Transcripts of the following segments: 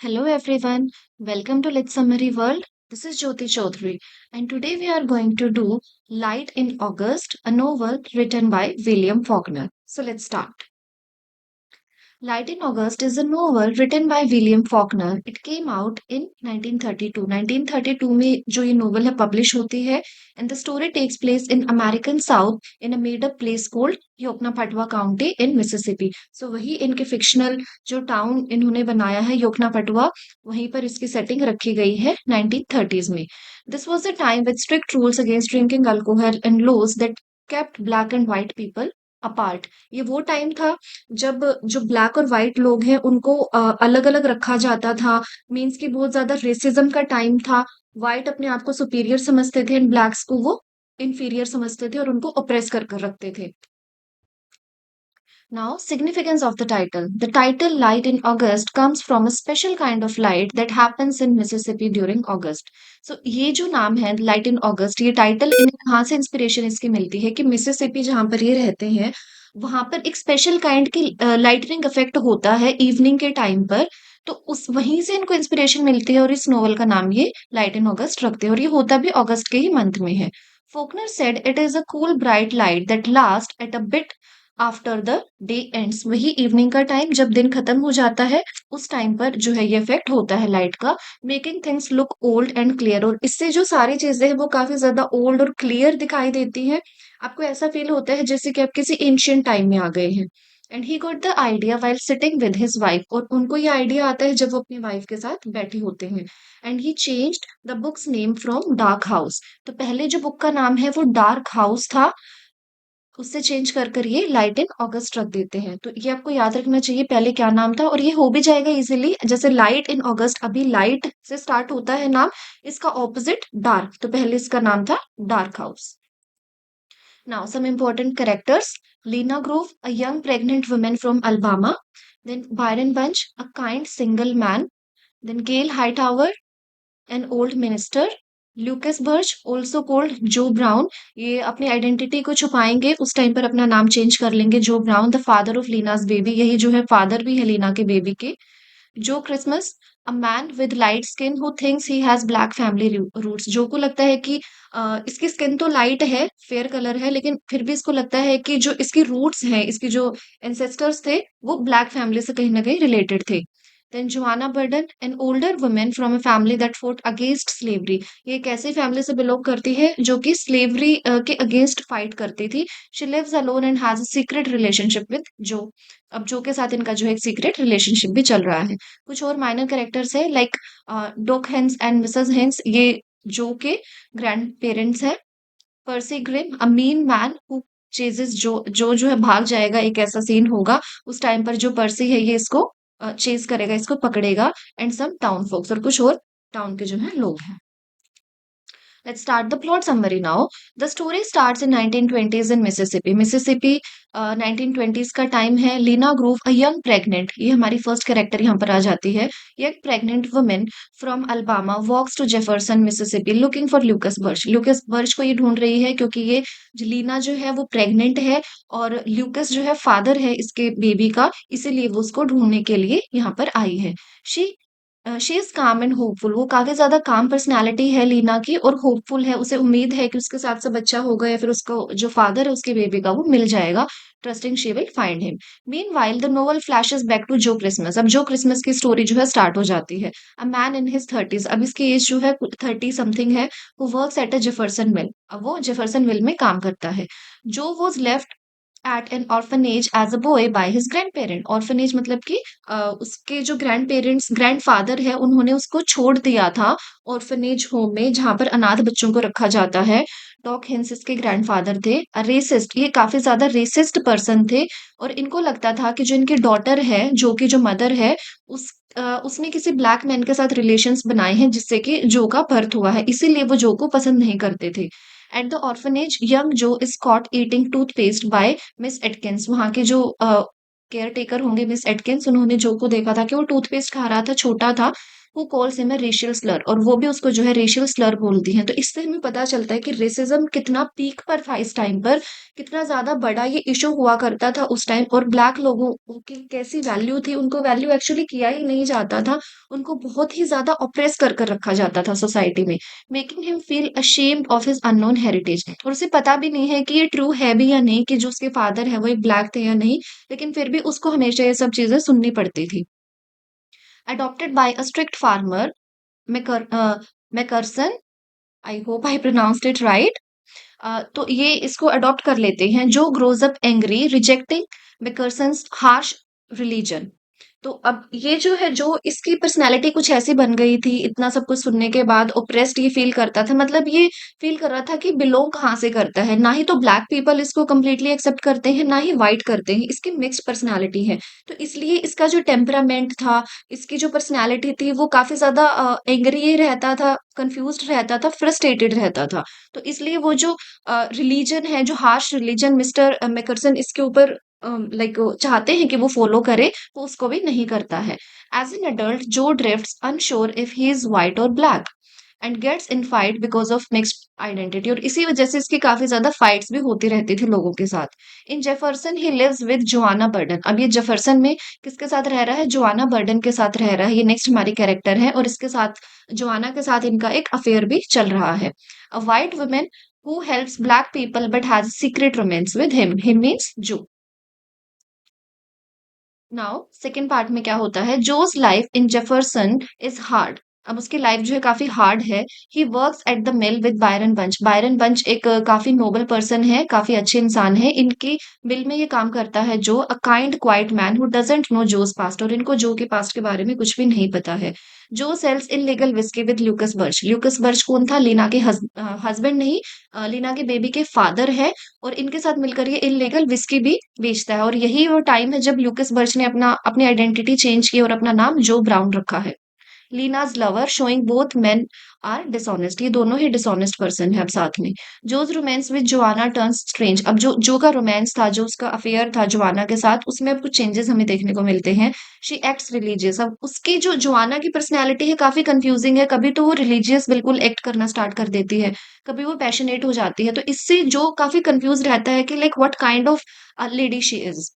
Hello everyone, welcome to Let's Summary World. This is Jyoti Chaudhary, and today we are going to do Light in August, a novel written by William Faulkner. So let's start. Light in August is a novel written by William Faulkner. It came out in 1932. 1932 में जो ये novel है publish होती है and the story takes place in American South in a made up place called योकनापटवा County in Mississippi. So वही इनके fictional जो town इन्होंने बनाया है योकनापटवा वहीं पर इसकी setting रखी गई है 1930s में. This was a time with strict rules against drinking alcohol and laws that kept black and white people apart. ये वो टाइम था जब जो ब्लैक और व्हाइट लोग हैं उनको अलग-अलग रखा जाता था मींस कि बहुत ज्यादा रेसिज्म का टाइम था व्हाइट अपने आप को सुपीरियर समझते थे एंड ब्लैक्स को वो इंफीरियर समझते थे और उनको ऑप्रेस कर रखते थे Now, significance of the title. The title Light in August comes from a special kind of light that happens in Mississippi during August. So, ये जो नाम है Light in August, ये टाइटल इन्हें कहाँ से इंस्पिरेशन इसकी मिलती है कि मिसिसिपी जहाँ पर ये रहते हैं वहां पर एक स्पेशल काइंड की लाइटनिंग इफेक्ट होता है इवनिंग के टाइम पर तो उस वहीं से इनको इंस्पिरेशन मिलती है और इस नोवेल का नाम ये लाइट इन ऑगस्ट रखते हैं और ये होता भी अगस्त के ही मंथ में है Faulkner said it is a cool bright light that lasts at a bit after the day ends वही इवनिंग का टाइम जब दिन खत्म हो जाता है उस टाइम पर जो है ये इफेक्ट होता है लाइट का making things look old and clear और इससे जो सारी चीजें हैं वो काफी ज्यादा ओल्ड और क्लियर दिखाई देती हैं आपको ऐसा फील होता है जैसे कि आप किसी एंशियंट टाइम में आ गए हैं and he got the idea while sitting with his wife और उनको ये आइडिया आता है जब वो अपनी वाइफ के साथ बैठे होते हैं and he changed the books name from dark house तो पहले जो बुक का नाम है वो डार्क हाउस था उससे चेंज कर ये लाइट इन अगस्त रख देते हैं तो ये आपको याद रखना चाहिए पहले क्या नाम था और ये हो भी जाएगा इजीली जैसे लाइट इन अगस्त अभी लाइट से स्टार्ट होता है नाम इसका ऑपोजिट डार्क तो पहले इसका नाम था dark house now some important characters Lena Grove a young pregnant women from Alabama then Byron Bunch a kind single man then Gail Hightower an old minister Lucas Burch also called Joe Brown ये अपनी identity को छुपाएंगे उस time पर अपना नाम change कर लेंगे Joe Brown the father of Lena's baby यही जो है फादर भी है लीना के बेबी के Joe Christmas a man with light skin who thinks he has black family roots Joe को लगता है कि इसकी स्किन तो लाइट है फेयर कलर है लेकिन फिर भी इसको लगता है कि जो इसकी रूट्स हैं इसकी जो एंसेस्टर्स थे वो ब्लैक फैमिली से कहीं ना कहीं रिलेटेड थे Then Joanna Burden, an older woman from a family that fought against slavery. ये एक ऐसी फैमिली से बिलोंग करती है जो कि स्लेवरी के अगेंस्ट फाइट करती थी she lives alone and has a secret relationship with Joe अब जो के साथ इनका जो है एक सीक्रेट रिलेशनशिप भी चल रहा है कुछ और माइनर कैरेक्टर्स है like Doc Hines and Mrs Hines ये जो के ग्रैंड पेरेंट्स है Percy Grimm a mean man who chases Joe है भाग जाएगा एक ऐसा सीन होगा उस टाइम पर जो पर्सी है ये इसको चेज करेगा इसको पकड़ेगा एंड सम टाउन फोक्स और कुछ और टाउन के जो है लोग हैं Let's start the plot summary now. The story starts in 1920s in Mississippi. Mississippi 1920s का टाइम है Lena Grove a young pregnant ये हमारी फर्स्ट कैरेक्टर यहाँ पर आ जाती है young pregnant women from Alabama walks to Jefferson Mississippi looking for Lucas Burch को ये ढूंढ रही है क्योंकि ये लीना जो है वो प्रेग्नेंट है और ल्यूकस जो है फादर है इसके बेबी का इसीलिए वो उसको ढूंढने के लिए यहाँ पर आई है शी शी इज काम एंड होपफुल वो काफी ज्यादा काम पर्सनालिटी है लीना की और होपफुल है उसे उम्मीद है कि उसके साथ से बच्चा होगा या फिर उसको जो फादर है उसके बेबी का वो मिल जाएगा trusting she will find him meanwhile the novel flashes back to Joe Christmas अब जो क्रिसमस की स्टोरी जो है स्टार्ट हो जाती है a man in his thirties अब इसकी एज जो है 30 समथिंग है who works at a Jefferson mill अब वो जेफरसन मिल में काम करता है Joe was left at an orphanage as a boy by his grandparent orphanage मतलब कि उसके जो ग्रैंड पेरेंट्स ग्रैंड फादर है उन्होंने उसको छोड़ दिया था ऑर्फनेज होम में जहां पर अनाथ बच्चों को रखा जाता है डॉक हिंस इसके ग्रैंड फादर थे रेसिस्ट ये काफी ज्यादा रेसिस्ट पर्सन थे और इनको लगता था कि जो इनकी डॉटर है जो कि जो मदर है उसने किसी ब्लैक मैन के साथ रिलेशंस बनाए हैं जिससे कि जो का बर्थ हुआ है इसीलिए वो जो को पसंद नहीं करते थे at the orphanage young Joe is caught eating toothpaste by Miss Atkins वहां के जो केयर टेकर होंगे मिस एटकिंस उन्होंने जो को देखा था कि वो टूथपेस्ट खा रहा था छोटा था who calls him a racial Slur, और वो भी उसको जो है रेशियल स्लर बोलती हैं। तो इससे हमें पता चलता है कि रेसिज्म कितना पीक पर था इस टाइम पर, कितना ज़्यादा बड़ा ये इश्यू हुआ करता था उस टाइम, और ब्लैक लोगों की कैसी वैल्यू थी, उनको वैल्यू एक्चुअली किया ही नहीं जाता था। उनको बहुत ही ज़्यादा ऑप्रेस कर रखा जाता था सोसाइटी में, making him feel ashamed of his unknown heritage. और उसे पता भी नहीं है कि ये ट्रू है भी या नहीं, कि जो उसके फादर है वो एक ब्लैक थे या नहीं, लेकिन फिर भी उसको हमेशा ये सब चीज़ें सुननी पड़ती थी। Adopted by a strict farmer, McEachern, I hope I pronounced it right. तो ये इसको अडॉप्ट कर लेते हैं, Joe grows up angry, rejecting McEachern's harsh religion. तो अब ये जो है, जो इसकी पर्सनैलिटी कुछ ऐसी बन गई थी, इतना सब कुछ सुनने के बाद ओप्रेस्ड ये फ़ील करता था, मतलब ये फ़ील कर रहा था कि बिलॉन्ग कहाँ से करता है। ना ही तो ब्लैक पीपल इसको कंप्लीटली एक्सेप्ट करते हैं, ना ही व्हाइट करते हैं, इसकी मिक्स्ड पर्सनैलिटी है। तो इसलिए इसका जो टेम्परामेंट था, इसकी जो पर्सनैलिटी थी, वो काफ़ी ज़्यादा एंग्री रहता था, कन्फ्यूज़्ड रहता था, फ्रस्ट्रेटेड रहता था। तो इसलिए वो जो रिलीजन है, जो हार्श रिलीजन मिस्टर मैकरसन इसके ऊपर लाइक चाहते हैं कि वो फॉलो करे, वो उसको भी नहीं करता है। As an adult, Joe drifts unsure if he is white और black and gets in fight because of mixed identity, और इसी वजह से इसकी काफी ज्यादा फाइट्स भी होती रहती थी लोगों के साथ। In Jefferson he lives with Joanna Burden. अब ये जेफरसन में किसके साथ रह रहा है? जोआना बर्डन के साथ रह रहा है। ये नेक्स्ट हमारी कैरेक्टर है, और इसके साथ, जोआना के साथ इनका एक अफेयर भी चल रहा है। A white women who helps black people but has a secret romance with him. Him means Joe. Now second part में क्या होता है, Joe's life in Jefferson is hard. अब उसकी लाइफ जो है काफी हार्ड है। He works at the mill with Byron Bunch. Byron Bunch एक काफी नोबल पर्सन है, काफी अच्छे इंसान है। इनकी मिल में ये काम करता है जो, a kind quiet man who doesn't know Joe's past, और इनको जो के पास्ट के बारे में कुछ भी नहीं पता है। Joe sells illegal whiskey with Lucas Burch. Lucas Burch कौन था? लीना के हस्बैंड नहीं, लीना के बेबी के फादर है, और इनके साथ मिलकर ये इल्लीगल विस्की भी बेचता है। और यही वो टाइम है जब ल्यूकस बर्च ने अपनी आइडेंटिटी चेंज की और अपना नाम जो ब्राउन रखा है। Lena's lover showing both men are dishonest. ये दोनों ही डिसऑनेस्ट पर्सन है अब साथ में। Joe's romance with Joanna turns strange. अब जो का रोमांस था, जो उसका अफेयर था जोआना के साथ, उसमें अब कुछ चेंजेस हमें देखने को मिलते हैं। She acts religious. अब उसकी जो जोआना की पर्सनैलिटी है काफी कंफ्यूजिंग है। कभी तो वो रिलीजियस बिल्कुल एक्ट करना स्टार्ट कर देती है, कभी वो पैशनेट हो जाती है। तो इससे जो काफी कंफ्यूज रहता है कि like what kind of lady she is.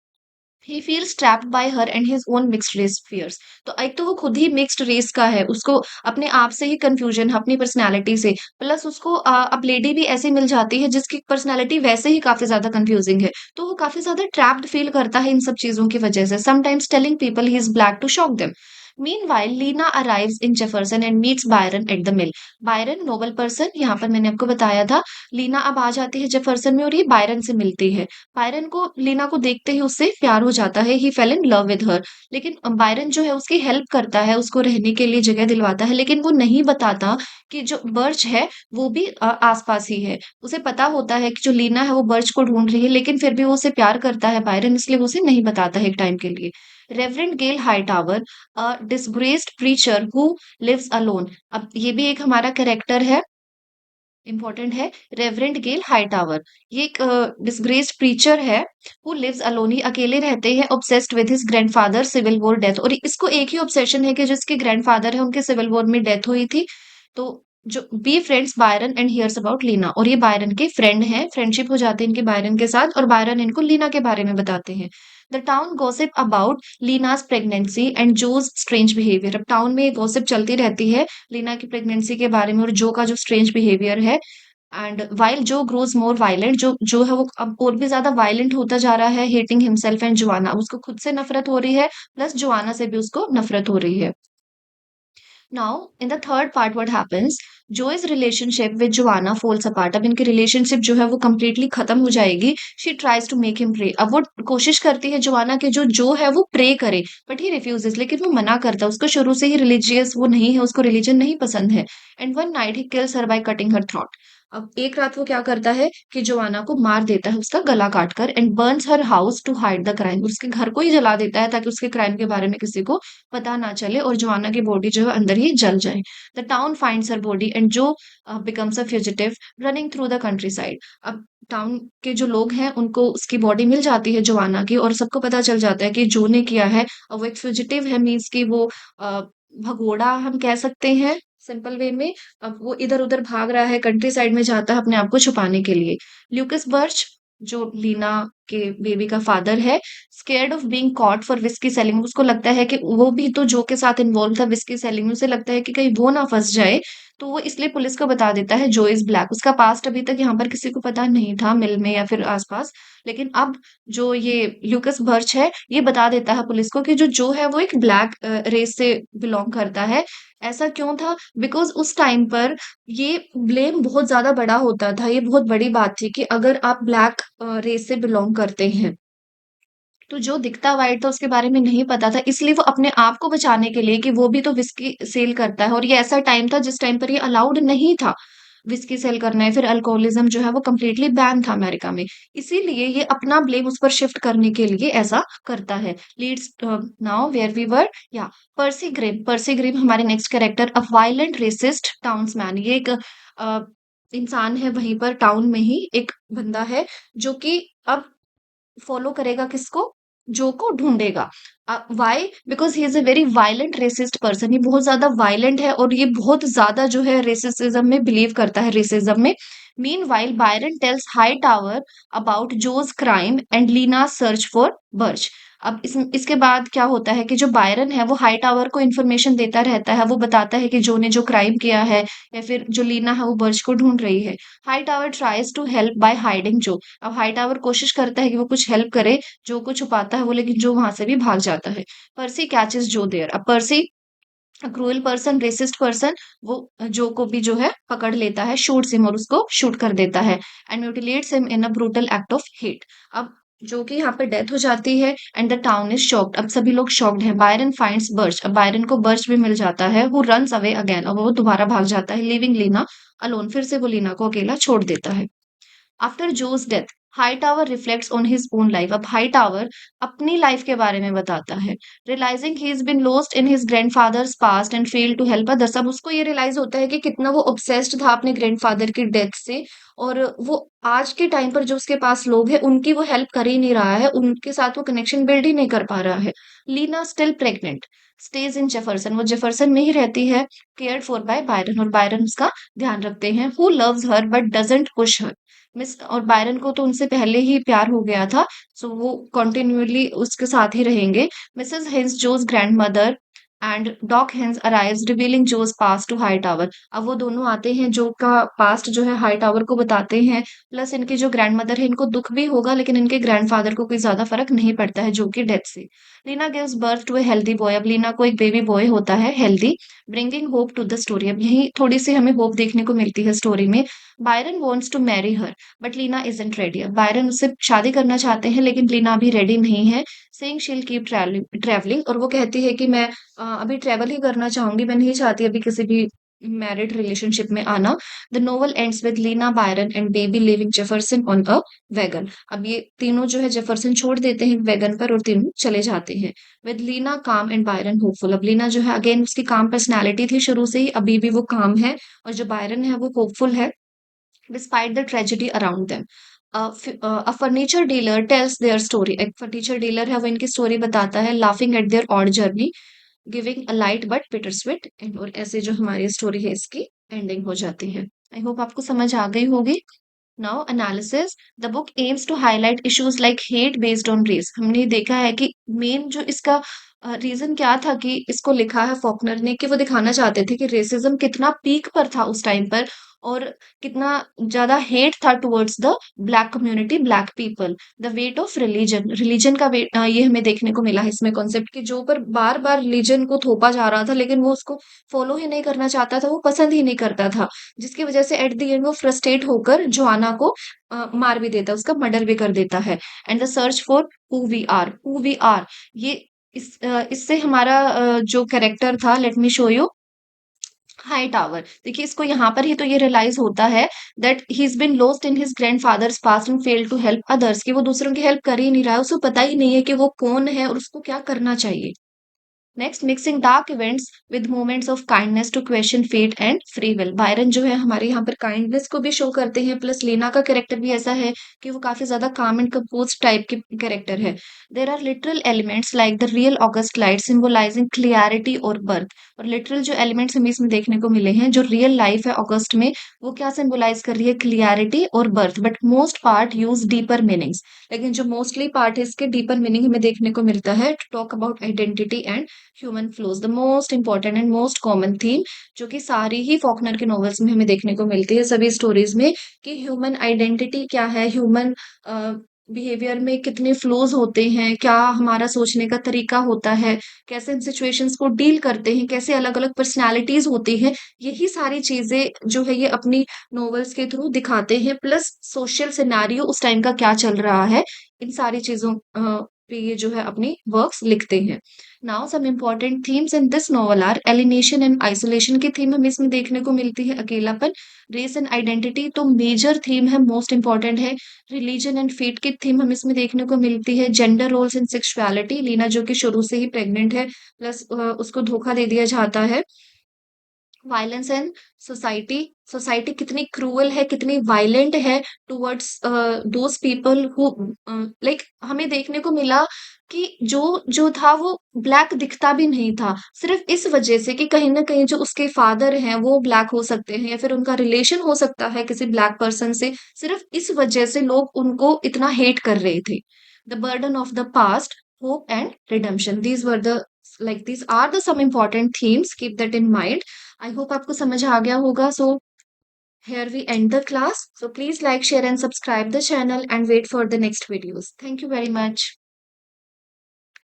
He feels trapped by her and his own mixed race fears. तो एक तो वो खुद ही मिक्स्ड रेस का है, उसको अपने आप से ही कंफ्यूजन है, अपनी पर्सनैलिटी से। प्लस उसको अब लेडी भी ऐसी मिल जाती है जिसकी पर्सनैलिटी वैसे ही काफी ज्यादा कंफ्यूजिंग है, तो वो काफी ज्यादा ट्रैप्ड फील करता है इन सब चीजों की वजह से, sometimes telling people he is black to shock them. Meanwhile, Lena arrives in Jefferson and meets Byron at the mill. Byron, Nobel person, यहाँ पर मैंने आपको बताया था। लीना अब आ जाती है जेफरसन में और ये बायरन से मिलती है। बायरन को, लीना को देखते ही उससे प्यार हो जाता है। He fell in love with her. लेकिन बायरन जो है उसकी हेल्प करता है, उसको रहने के लिए जगह दिलवाता है, लेकिन वो नहीं बताता कि जो बर्च है वो भी आसपास ही है। उसे पता होता है कि जो लीना है वो बर्च को ढूंढ रही है, लेकिन फिर भी वो उसे प्यार करता है बायरन, इसलिए वो उसे नहीं बताता है एक टाइम के लिए। Reverend Gail Hightower, a disgraced preacher who lives alone. अब ये भी एक हमारा कैरेक्टर है, इम्पोर्टेंट है। रेवरेंड गेल हाईटावर, ये एक डिसग्रेस्ड प्रीचर है, हु लिव्स अलोन। ही अकेले रहते हैं, obsessed with his grandfather civil war death. और इसको एक ही ऑब्सेशन है कि जिसके ग्रैंडफादर है उनके सिविल वॉर में डेथ हुई थी। तो Joe befriends Byron and hears about Lena, और ये बायरन के फ्रेंड हैं, फ्रेंडशिप हो जाती है इनकी बायरन के साथ, और बायरन इनको लीना के बारे में बताते हैं। The town gossip about Lena's pregnancy and Joe's strange behaviour. अब टाउन में ये गॉसिप चलती रहती है लीना की प्रेगनेंसी के बारे में और जो का जो स्ट्रेंज बिहेवियर है। एंड वाइल जो ग्रोज मोर वायलेंट, जो है वो अब और भी ज्यादा वायलेंट होता जा रहा है, हेटिंग हिमसेल्फ एंड जोआना। उसको खुद से नफरत हो रही है, प्लस जोआना से भी उसको नफरत हो रही है। Now, in the third part, what happens? Joy's relationship with Joanna falls apart. अब इनकी रिलेशनशिप जो है वो completely खत्म हो जाएगी। She tries to make him pray. अब वो कोशिश करती है जोआना के जो है वो प्रे करे, बट ही refuses, लेकिन वो मना करता है। उसको शुरू से ही रिलीजियस वो नहीं है, उसको रिलीजन नहीं पसंद है। And one night he kills her by cutting her throat. अब एक रात वो क्या करता है कि जोआना को मार देता है, उसका गला काट कर, and burns her house to hide the crime. उसके घर को ही जला देता है ताकि उसके क्राइम के बारे में किसी को पता ना चले, और जोआना की बॉडी जो है अंदर ही जल जाए। The town finds her body and Joe becomes a fugitive running through the countryside. अब टाउन के जो लोग हैं उनको उसकी बॉडी मिल जाती है जोआना की, और सबको पता चल जाता है कि जो ने किया है, वो एक फ्यूजिटिव है, मीन्स कि वो भगोड़ा हम कह सकते हैं सिंपल वे में। अब वो इधर-उधर भाग रहा है, कंट्री साइड में जाता है अपने आप को छुपाने के लिए। ल्यूकस बर्च जो लीना के बेबी का फादर है, scared of being caught for whiskey selling, उसको लगता है कि वो भी तो जो के साथ इन्वॉल्व था व्हिस्की सेलिंग में, उसे लगता है कि कहीं वो ना फँस जाए, तो वो इसलिए पुलिस को बता देता है जो इज़ ब्लैक। उसका पास्ट अभी तक यहाँ पर किसी को पता नहीं था मिल में या फिर आस-पास, लेकिन अब जो ये ल्यूकस बर्च है, ये बता देता है पुलिस को कि जो है वो एक ब्लैक रेस से बिलॉन्ग करता है। ऐसा क्यों था? बिकॉज़ उस टाइम पर ये ब्लेम बहुत ज़्यादा बड़ा होता था। ये बहुत बड़ी बात थी कि अगर आप ब्लैक रेस से बिलॉन्ग करते हैं, तो जो दिखता व्हाइट था उसके बारे में नहीं पता था। इसलिए वो अपने आप को बचाने के लिए कि वो भी तो व्हिस्की सेल करता है, और ये ऐसा टाइम था जिस टाइम पर ये अलाउड नहीं था व्हिस्की सेल करना है, फिर अल्कोहलिज़्म जो है वो कंप्लीटली बैन था अमेरिका में। इसीलिए ये अपना ब्लेम उस पर शिफ्ट करने के लिए ऐसा करता है। Leads now where we were, या पर्सी ग्रिम। पर्सी ग्रिम हमारे next character, a violent racist townsman. ये एक अ, इंसान है वहीं पर टाउन में ही, एक बंदा है जो कि अब फॉलो करेगा किसको? जो को ढूँढेगा। Why? Because he is a very violent racist person. ये बहुत ज़्यादा वायलेंट है और ये बहुत ज़्यादा जो है रेसिसिज़्म में बिलीव करता है, रेसिज़्म में। Meanwhile Byron tells Hightower about Joe's crime and Lena's search for Burch. अब इसके बाद क्या होता है कि जो बायरन है वो हाइटावर को इन्फॉर्मेशन देता रहता है। वो बताता है कि जो ने जो क्राइम किया है, या फिर जो लीना है वो बर्च को ढूँढ रही है। Hightower tries to help by hiding Joe. अब हाइटावर कोशिश करता है कि वो कुछ हेल्प करे, जो को छुपाता है वो, लेकिन जो वहां से भी भाग जाता है। पर्सी कैचेस जो देयर। अब पर्सी क्रूअल पर्सन, रेसिस्ट पर्सन, वो जो को भी जो है पकड़ लेता है, शूट्स हिम, और उसको शूट कर देता है, and mutilates him in a brutal act of hate. अब जो कि यहाँ पे डेथ हो जाती है, and the town is shocked. अब सभी लोग शॉक्ड हैं। Byron finds Birch. अब बायरन को बर्च भी मिल जाता है, हु रन्स अवे अगेन। अब वो दोबारा भाग जाता है, लिविंग लीना अलोन। फिर से वो लीना को अकेला छोड़ देता है। After Joe's death, Hightower reflects on his own life. अब हाईटावर अपनी लाइफ के बारे में बताता है। Realizing he is been lost in his grandfather's past and fail to help others. अब उसको ये रियलाइज होता है कि कितना वो ऑब्सेस्ड था अपने ग्रैंडफादर की डेथ से, और वो आज के टाइम पर जो उसके पास लोग हैं उनकी वो हेल्प कर ही नहीं रहा है, उनके साथ वो कनेक्शन बिल्ड ही नहीं कर पा रहा है। लीना स्टिल प्रेग्नेंट, स्टेज इन जेफरसन। वो जेफरसन में ही रहती है, केयर्ड फॉर बाय बायरन, और बायरन उसका ध्यान रखते हैं। Who loves her but doesn't push her. Miss और बायरन को तो उनसे पहले ही प्यार हो गया था, सो वो कंटिन्यूअली उसके साथ ही रहेंगे। Mrs Hines, Joe's grandmother, and Doc Hines arrives revealing Joe's past to Hightower. अब वो दोनों आते हैं, जो का पास्ट जो है हाई टावर को बताते हैं, प्लस इनकी जो ग्रैंडमदर है इनको दुख भी होगा, लेकिन इनके ग्रैंडफादर को कोई ज्यादा फर्क नहीं पड़ता है जो की डेथ से। Lena gives birth to a healthy boy. अब लीना को एक बेबी बॉय होता है, healthy, bringing hope to the story. अब यही थोड़ी सी हमें होप देखने को मिलती है स्टोरी में। Byron wants to marry her but Lena isn't ready. अब बायरन उससे शादी करना चाहते हैं, लेकिन लीना अभी रेडी नहीं है। सेइंग शील कीप ट्रैवलिंग, और वो कहती है कि मैं अभी ट्रैवल ही करना चाहूंगी, मैं नहीं चाहती अभी किसी भी मैरिड रिलेशनशिप में आना। The novel ends with Lena, Byron and baby living Jefferson on a wagon. अब ये तीनों जो है जेफरसन छोड़ देते हैं वैगन पर, और तीनों चले जाते हैं। विद लीना काम एंड बायरन होपफुल। अब लीना जो है अगेन उसकी काम पर्सनैलिटी थी शुरू से ही, अभी भी वो काम है, और जो बायरन है वो होपफुल है despite the tragedy around them. A furniture dealer tells their story. एक फर्नीचर डीलर है, वो इनकी स्टोरी बताता है, laughing at their odd journey, giving a light but bittersweet end। और ऐसे जो हमारी स्टोरी है इसकी एंडिंग हो जाती है। आई होप आपको समझ आ गई होगी। Now analysis. The book aims to highlight issues like hate based on race. हमने देखा है कि मेन जो इसका रीजन क्या था कि इसको लिखा है फॉकनर ने, कि वो दिखाना चाहते थे कि रेसिज्म कितना पीक पर था उस टाइम पर, और कितना ज्यादा हेट था towards the black community, black people. The weight of religion, religion का वेट, ये हमें देखने को मिला है इसमें कॉन्सेप्ट, कि जो पर बार बार रिलीजन को थोपा जा रहा था, लेकिन वो उसको फॉलो ही नहीं करना चाहता था, वो पसंद ही नहीं करता था, जिसकी वजह से एट द एंड वो फ्रस्ट्रेट होकर जोआना को मार भी देता है, उसका मर्डर भी कर देता है। And the search for who we are, ये इससे हमारा जो कैरेक्टर था, let me show you, Hightower. देखिए इसको यहाँ पर ही तो ये रियलाइज होता है that he is been lost in his grandfather's past and fail to help others, कि वो दूसरों की हेल्प कर ही नहीं रहा है, उसको पता ही नहीं है कि वो कौन है और उसको क्या करना चाहिए। Next, mixing dark events with moments of kindness to question fate and free will. Byron जो है हमारे यहाँ पर काइंडनेस को भी शो करते हैं, प्लस लीना का कैरेक्टर भी ऐसा है कि वो काफी ज्यादा काम एंड कंपोज टाइप के कैरेक्टर है। There are literal elements like the real August light symbolizing clarity और बर्थ। और लिटरल जो एलिमेंट्स हमें इसमें देखने को मिले हैं, जो रियल लाइफ है अगस्त में, वो क्या सिंबलाइज कर रही है, क्लियरिटी और birth, but most part use deeper meanings. लेकिन जो मोस्टली पार्ट है इसके डीपर मीनिंग हमें देखने को मिलता है to talk about identity and human flaws, the most important and most common theme जो कि सारी ही फॉकनर के नॉवेल्स में हमें देखने को मिलती है, सभी स्टोरीज में, कि ह्यूमन आइडेंटिटी क्या है, ह्यूमन बिहेवियर में कितने फ्लोज होते हैं, क्या हमारा सोचने का तरीका होता है, कैसे हम सिचुएशंस को डील करते हैं, कैसे अलग अलग पर्सनालिटीज होती हैं। यही सारी चीजें जो है ये अपनी नॉवेल्स के थ्रू दिखाते हैं, प्लस सोशल सिनेरियो उस टाइम का क्या चल रहा है, इन सारी चीजों पे ये जो है अपनी वर्क्स लिखते हैं। Now some important themes in this novel are alienation and isolation की थीम हमें इसमें देखने को मिलती है, अकेलापन। रेस एंड आइडेंटिटी तो मेजर थीम है, मोस्ट इंपॉर्टेंट है। रिलीजन एंड फेट की थीम हमें इसमें देखने को मिलती है। Gender roles and sexuality, Lena जो कि शुरू से ही प्रेग्नेंट है, प्लस उसको धोखा दे दिया जाता है। वायलेंस एंड सोसाइटी, सोसाइटी कितनी क्रूअल है, कितनी वायलेंट है towards those people who, like हमें देखने को मिला कि जो जो था वो ब्लैक दिखता भी नहीं था, सिर्फ इस वजह से कि कहीं ना कहीं जो उसके फादर हैं वो ब्लैक हो सकते हैं या फिर उनका रिलेशन हो सकता है किसी ब्लैक पर्सन से, सिर्फ इस वजह से लोग उनको इतना हेट कर रहे थे। The burden of the past, hope and redemption, these were the, like these are the some important themes, keep that in mind. I hope आपको समझ आ गया होगा। So here we end the class, so please like, share and subscribe the channel and wait for the next videos. Thank you very much.